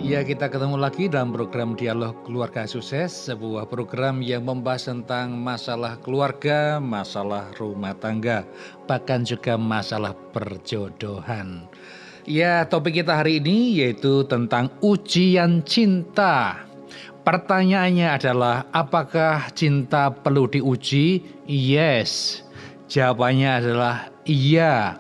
Ya, kita ketemu lagi dalam program Dialog Keluarga Sukses, sebuah program yang membahas tentang masalah keluarga, masalah rumah tangga, bahkan juga masalah perjodohan. Ya, topik kita hari ini yaitu tentang ujian cinta. Pertanyaannya adalah, apakah cinta perlu diuji? Yes. Jawabannya adalah iya.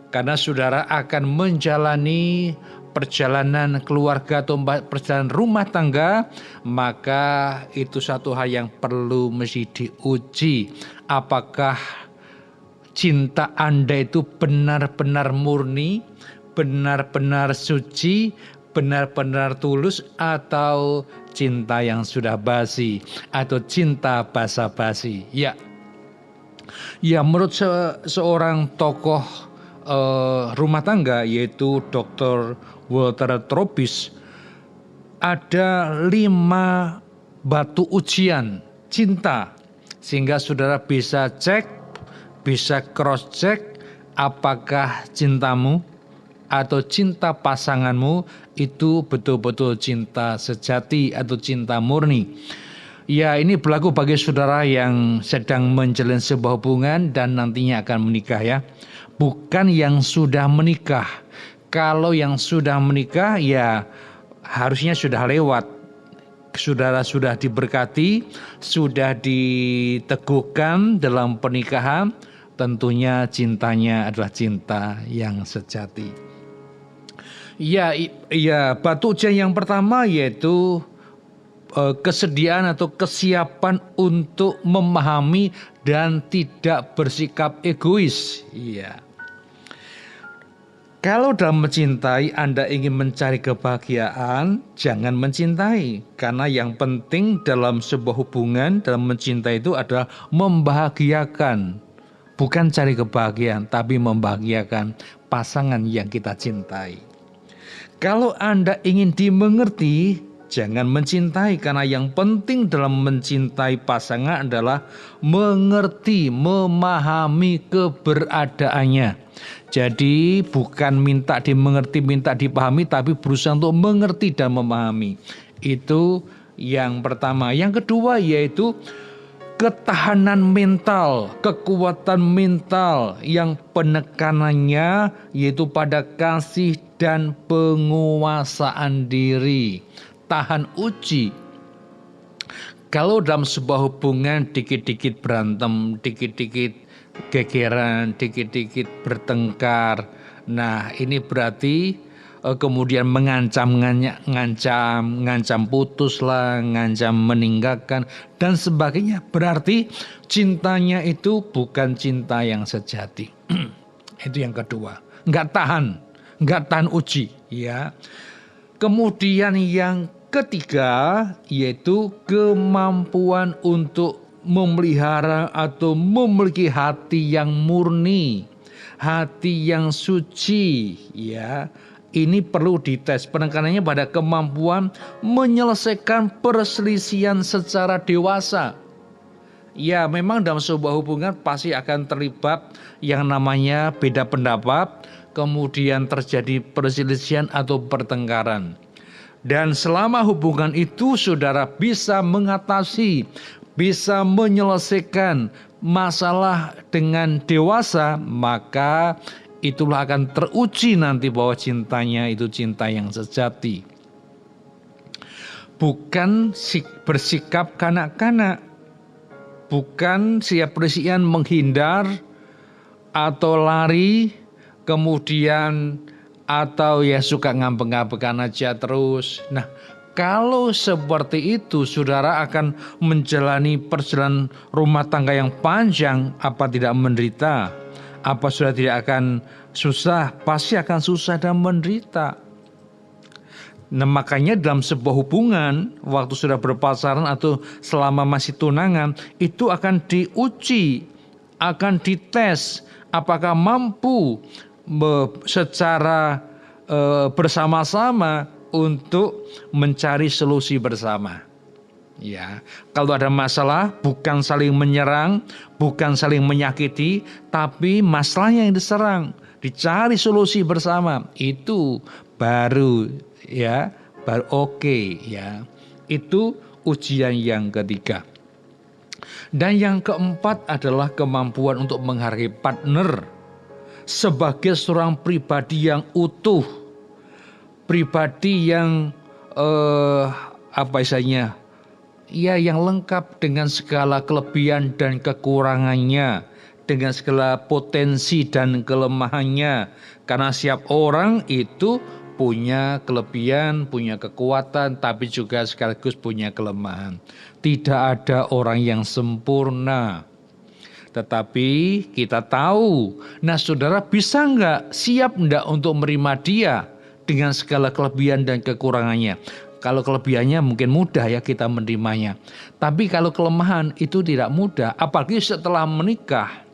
Karena saudara akan menjalani perjalanan keluarga atau perjalanan rumah tangga, maka itu satu hal yang perlu mesti diuji. Apakah cinta Anda itu benar-benar murni, benar-benar suci, benar-benar tulus, atau cinta yang sudah basi, atau cinta basa-basi. Ya, menurut seorang tokoh rumah tangga yaitu Dr. Walter Tropis, ada 5 batu ujian cinta sehingga saudara bisa cek, bisa cross check apakah cintamu atau cinta pasanganmu itu betul-betul cinta sejati atau cinta murni. Ya, ini berlaku bagi saudara yang sedang menjalin sebuah hubungan dan nantinya akan menikah ya. Bukan yang sudah menikah. Kalau yang sudah menikah ya harusnya sudah lewat. Saudara sudah diberkati, sudah diteguhkan dalam pernikahan. Tentunya cintanya adalah cinta yang sejati. Ya, batu ujian yang pertama yaitu kesediaan atau kesiapan untuk memahami dan tidak bersikap egois. Kalau dalam mencintai Anda ingin mencari kebahagiaan, jangan mencintai. Karena yang penting dalam sebuah hubungan, dalam mencintai itu adalah membahagiakan. Bukan cari kebahagiaan, tapi membahagiakan pasangan yang kita cintai. Kalau Anda ingin dimengerti, jangan mencintai, karena yang penting dalam mencintai pasangan adalah mengerti, memahami keberadaannya. Jadi bukan minta dimengerti, minta dipahami, tapi berusaha untuk mengerti dan memahami. Itu yang pertama. Yang kedua yaitu ketahanan mental, kekuatan mental yang penekanannya yaitu pada kasih dan penguasaan diri. Tahan uji. Kalau dalam sebuah hubungan dikit-dikit berantem, dikit-dikit gegeran, dikit-dikit bertengkar, nah ini berarti kemudian mengancam putus lah, ngancam meninggalkan dan sebagainya, berarti cintanya itu bukan cinta yang sejati. Itu yang kedua, nggak tahan uji ya. Kemudian yang ketiga yaitu kemampuan untuk memelihara atau memiliki hati yang murni, hati yang suci ya. Ini perlu dites, penekanannya pada kemampuan menyelesaikan perselisihan secara dewasa. Ya, memang dalam sebuah hubungan pasti akan terlibat yang namanya beda pendapat, kemudian terjadi perselisihan atau pertengkaran. Dan selama hubungan itu saudara bisa mengatasi, bisa menyelesaikan masalah dengan dewasa, maka itulah akan teruji nanti bahwa cintanya itu cinta yang sejati. Bukan bersikap kanak-kanak, bukan siap-siap menghindar atau lari, kemudian atau ya suka ngambek-ngambekan aja terus. Nah, kalau seperti itu saudara akan menjalani perjalanan rumah tangga yang panjang, apa tidak menderita? Apa sudah tidak akan susah? Pasti akan susah dan menderita. Nah, makanya dalam sebuah hubungan, waktu sudah berpacaran atau selama masih tunangan, itu akan diuji, akan dites apakah mampu secara bersama-sama untuk mencari solusi bersama. Ya, kalau ada masalah bukan saling menyerang, bukan saling menyakiti, tapi masalahnya yang diserang, dicari solusi bersama. Itu baru ya baru oke, ya. Itu ujian yang ketiga. Dan yang keempat adalah kemampuan untuk menghargai partner sebagai seorang pribadi yang utuh, pribadi yang apa istilahnya, ya, yang lengkap dengan segala kelebihan dan kekurangannya, dengan segala potensi dan kelemahannya. Karena setiap orang itu punya kelebihan, punya kekuatan, tapi juga sekaligus punya kelemahan. Tidak ada orang yang sempurna. Tetapi kita tahu, nah saudara bisa enggak, siap enggak untuk menerima dia dengan segala kelebihan dan kekurangannya? Kalau kelebihannya mungkin mudah ya kita menerimanya. Tapi kalau kelemahan itu tidak mudah, apalagi setelah menikah.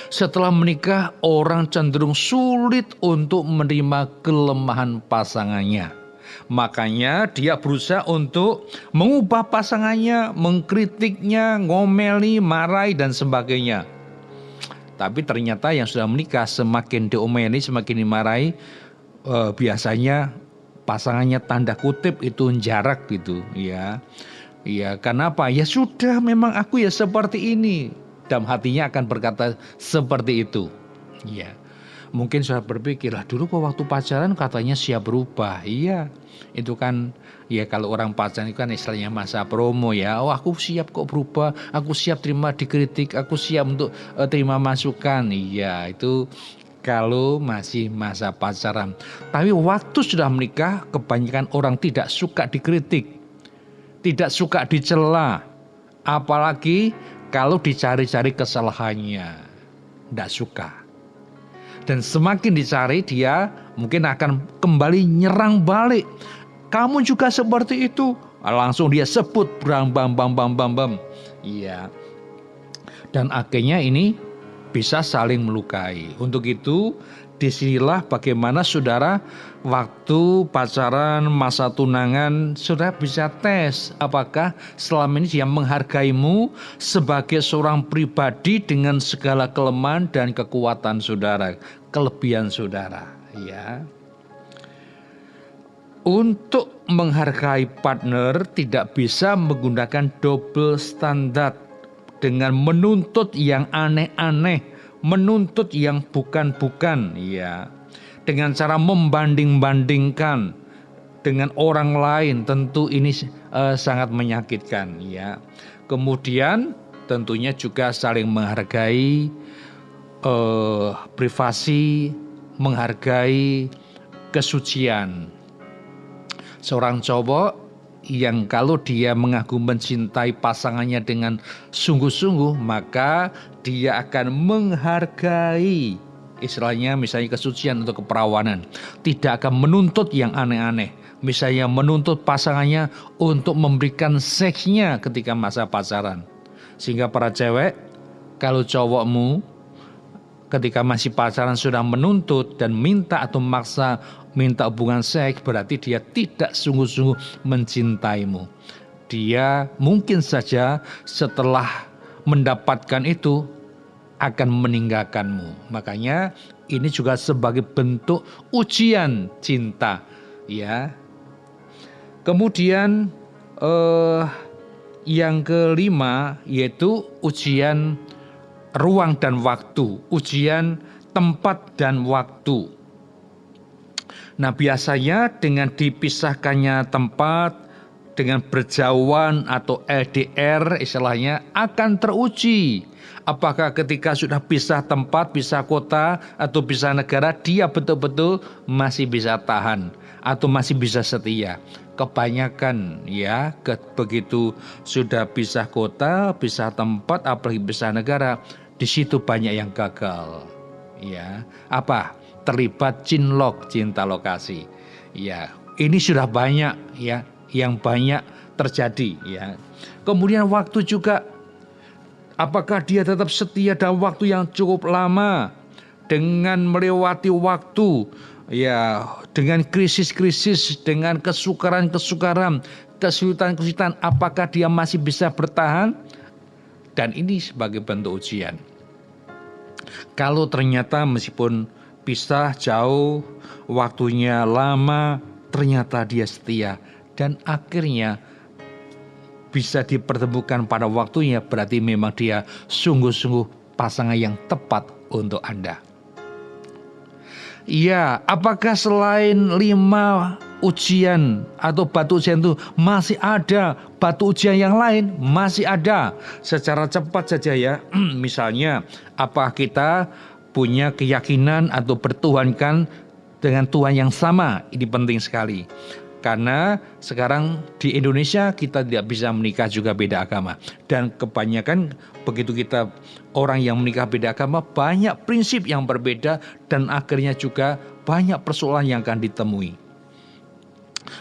Setelah menikah, orang cenderung sulit untuk menerima kelemahan pasangannya. Makanya dia berusaha untuk mengubah pasangannya, mengkritiknya, ngomeli, marahi, dan sebagainya. Tapi ternyata yang sudah menikah semakin diomeli, semakin dimarahi, biasanya pasangannya tanda kutip itu jarak gitu, ya. Ya, kenapa? Ya sudah, memang aku ya seperti ini. Dalam hatinya akan berkata seperti itu. Ya. Mungkin saya berpikir, lah dulu waktu pacaran katanya siap berubah. Iya, itu kan ya kalau orang pacaran itu kan istilahnya masa promo ya. Oh, aku siap kok berubah, aku siap terima dikritik, aku siap untuk terima masukan. Iya, itu kalau masih masa pacaran. Tapi waktu sudah menikah, kebanyakan orang tidak suka dikritik, tidak suka dicela, apalagi kalau dicari-cari kesalahannya, tidak suka. Dan semakin dicari, dia mungkin akan kembali nyerang balik. Kamu juga seperti itu. Langsung dia sebut bam. Iya. Dan akhirnya ini bisa saling melukai. Untuk itu, disinilah bagaimana saudara waktu pacaran, masa tunangan, saudara bisa tes apakah selama ini dia menghargaimu sebagai seorang pribadi dengan segala kelemahan dan kekuatan saudara, kelebihan saudara, ya. Untuk menghargai partner tidak bisa menggunakan double standard dengan menuntut yang aneh-aneh, menuntut yang bukan-bukan, ya. Dengan cara membanding-bandingkan dengan orang lain, tentu ini sangat menyakitkan, ya. Kemudian tentunya juga saling menghargai privasi, menghargai kesucian. Seorang cowok yang kalau dia mengaku mencintai pasangannya dengan sungguh-sungguh, maka dia akan menghargai istilahnya misalnya kesucian atau keperawanan. Tidak akan menuntut yang aneh-aneh. Misalnya menuntut pasangannya untuk memberikan seksnya ketika masa pacaran. Sehingga para cewek, kalau cowokmu ketika masih pacaran sudah menuntut dan minta atau maksa minta hubungan seks, berarti dia tidak sungguh-sungguh mencintaimu. Dia mungkin saja setelah mendapatkan itu akan meninggalkanmu. Makanya ini juga sebagai bentuk ujian cinta, ya. Kemudian yang kelima yaitu ujian ruang dan waktu, ujian tempat dan waktu. Nah, biasanya dengan dipisahkannya tempat, dengan berjauhan atau LDR istilahnya akan teruji. Apakah ketika sudah pisah tempat, pisah kota, atau pisah negara, dia betul-betul masih bisa tahan atau masih bisa setia. Kebanyakan ya begitu sudah pisah kota, pisah tempat, apalagi pisah negara, di situ banyak yang gagal. Ya, apa? Terlibat cinlok, cinta lokasi. Ya, ini sudah banyak ya, yang banyak terjadi ya. Kemudian waktu juga, apakah dia tetap setia dalam waktu yang cukup lama dengan melewati waktu ya, dengan krisis-krisis, dengan kesukaran-kesukaran, kesulitan-kesulitan, apakah dia masih bisa bertahan? Dan ini sebagai bentuk ujian. Kalau ternyata meskipun pisah jauh, waktunya lama, ternyata dia setia, dan akhirnya bisa dipertemukan pada waktunya, berarti memang dia sungguh-sungguh pasangan yang tepat untuk Anda. Ya, apakah selain 5 ujian atau batu ujian itu masih ada batu ujian yang lain? Masih ada. Secara cepat saja ya. Misalnya, apakah kita punya keyakinan atau bertuhankan dengan Tuhan yang sama? Ini penting sekali. Karena sekarang di Indonesia kita tidak bisa menikah juga beda agama. Dan kebanyakan begitu kita orang yang menikah beda agama, banyak prinsip yang berbeda dan akhirnya juga banyak persoalan yang akan ditemui.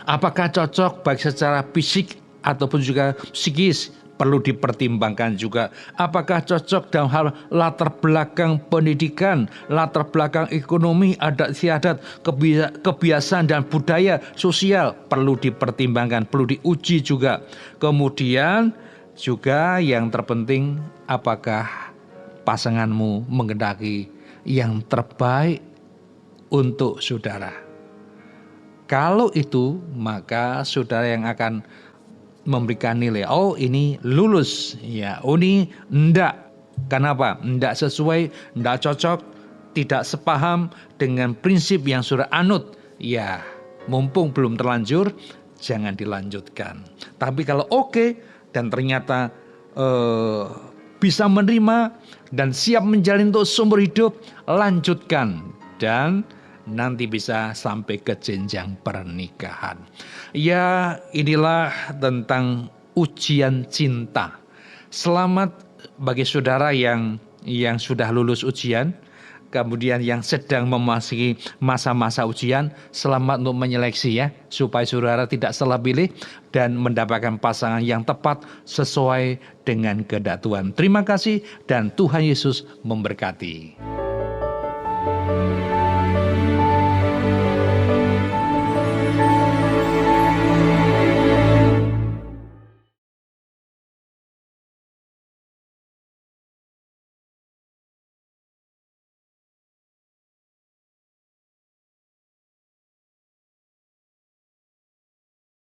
Apakah cocok baik secara fisik ataupun juga psikis? Perlu dipertimbangkan juga. Apakah cocok dalam hal latar belakang pendidikan, latar belakang ekonomi, adat istiadat, kebiasaan dan budaya sosial? Perlu dipertimbangkan, perlu diuji juga. Kemudian juga yang terpenting, apakah pasanganmu menghendaki yang terbaik untuk saudara? Kalau itu, maka saudara yang akan memberikan nilai, oh ini lulus, ya, oh ini enggak. Kenapa? Enggak sesuai, enggak cocok, tidak sepaham dengan prinsip yang sudah anut. Ya, mumpung belum terlanjur, jangan dilanjutkan. Tapi kalau oke, dan ternyata bisa menerima dan siap menjalin untuk seumur hidup, lanjutkan. Dan nanti bisa sampai ke jenjang pernikahan. Ya, inilah tentang ujian cinta. Selamat bagi saudara yang sudah lulus ujian, kemudian yang sedang memasuki masa-masa ujian, selamat untuk menyeleksi ya, supaya saudara tidak salah pilih dan mendapatkan pasangan yang tepat sesuai dengan kehendak Tuhan. Terima kasih dan Tuhan Yesus memberkati.